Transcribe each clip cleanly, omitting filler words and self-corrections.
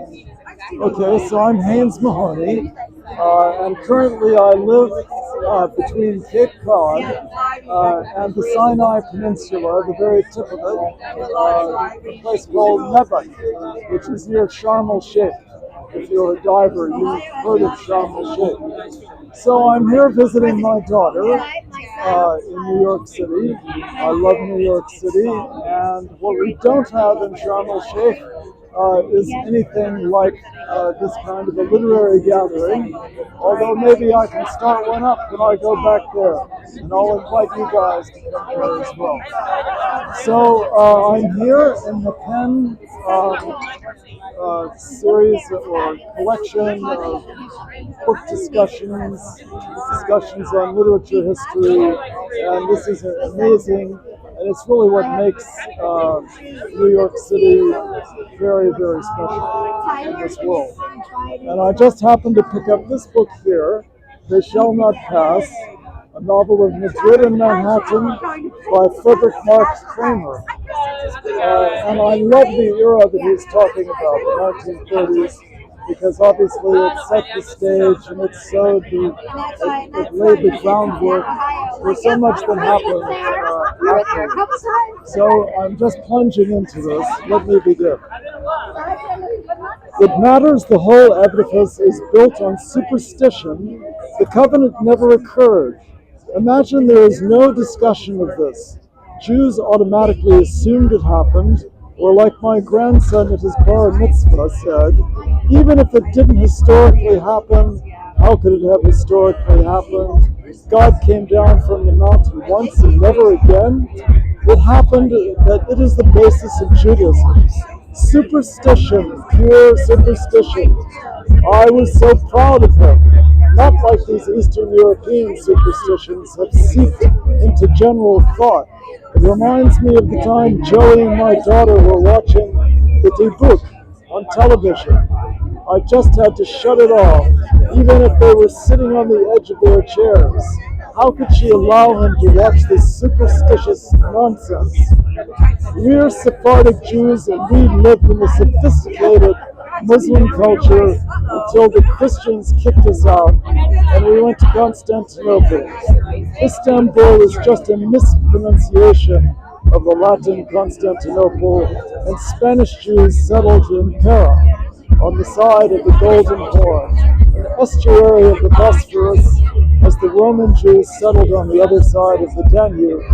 Okay, so I'm Haynes Mahoney, and currently I live between Cape Cod and the Sinai Peninsula, the very tip of it, a place called Nebat, which is near Sharm el Sheikh. If you're a diver, you've heard of Sharm el Sheikh. So I'm here visiting my daughter in New York City. I love New York City, and what we don't have in Sharm el Sheikh is anything like this kind of a literary gathering, although maybe I can start one up when I go back there, and I'll invite you guys to come there as well. So I'm here in the Penn series or collection of book discussions on literature history, and this is amazing, and it's really what makes New York City very, very special in this world. And I just happened to pick up this book here, They Shall Not Pass, a novel of Madrid and Manhattan by Frederick Kramer. And I love the era that he's talking about, the 1930s, because obviously it set the stage and it laid the groundwork for so much that happened afterwards. So I'm just plunging into this. Let me begin. It matters the whole edifice is built on superstition. The covenant never occurred. Imagine there is no discussion of this. Jews automatically assumed it happened, or like my grandson at his bar mitzvah said, even if it didn't historically happen, how could it have historically happened? God came down from the mountain once and never again. It happened that it is the basis of Judaism. Superstition, pure superstition. I was so proud of him. Not like these Eastern European superstitions have seeped into general thought. It reminds me of the time Joey and my daughter were watching the Debuk on television. I just had to shut it off, even if they were sitting on the edge of their chairs. How could she allow him to watch this superstitious nonsense? We're Sephardic Jews, and we lived in a sophisticated Muslim culture until the Christians kicked us out and we went to Constantinople. Istanbul is just a mispronunciation of the Latin Constantinople, and Spanish Jews settled in Pera on the side of the Golden Horn, an estuary of the Bosphorus, as the Roman Jews settled on the other side of the Danube.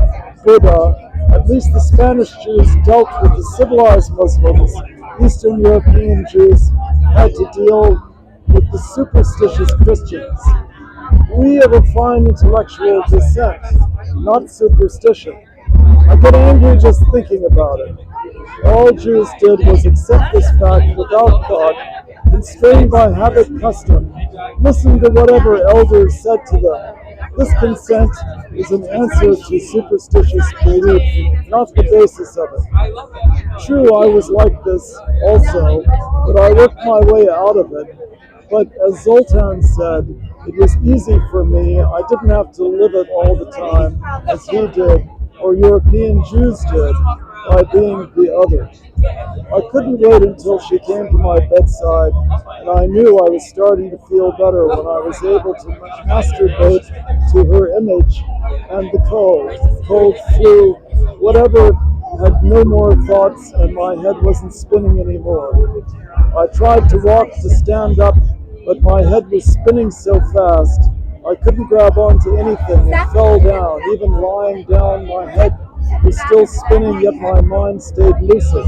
Buddha, at least the Spanish Jews dealt with the civilized Muslims. Eastern European Jews had to deal with the superstitious Christians. We have a fine intellectual dissent, not superstition. I get angry just thinking about it. All Jews did was accept this fact without thought, constrained by habit custom, listen to whatever elders said to them. This consent is an answer to superstitious belief, not the basis of it. True, I was like this also, but I worked my way out of it. But as Zoltan said, it was easy for me. I didn't have to live it all the time, as he did, or European Jews did, by being the other. I couldn't wait until she came to my bedside, and I knew I was starting to feel better when I was able to masturbate to her image, and the cold flu, whatever, had no more thoughts, and my head wasn't spinning anymore. I tried to walk, to stand up, but my head was spinning so fast, I couldn't grab onto anything and fell down. Even lying down, my head was still spinning, yet my mind stayed lucid.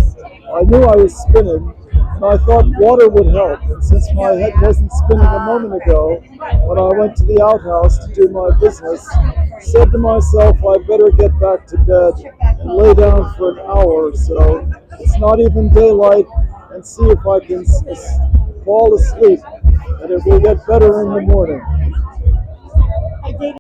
I knew I was spinning, and I thought water would help. And since my head wasn't spinning a moment ago, when I went to the outhouse to do my business, I said to myself, I better get back to bed and lay down for an hour or so. It's not even daylight, and see if I can fall asleep, and it will get better in the morning.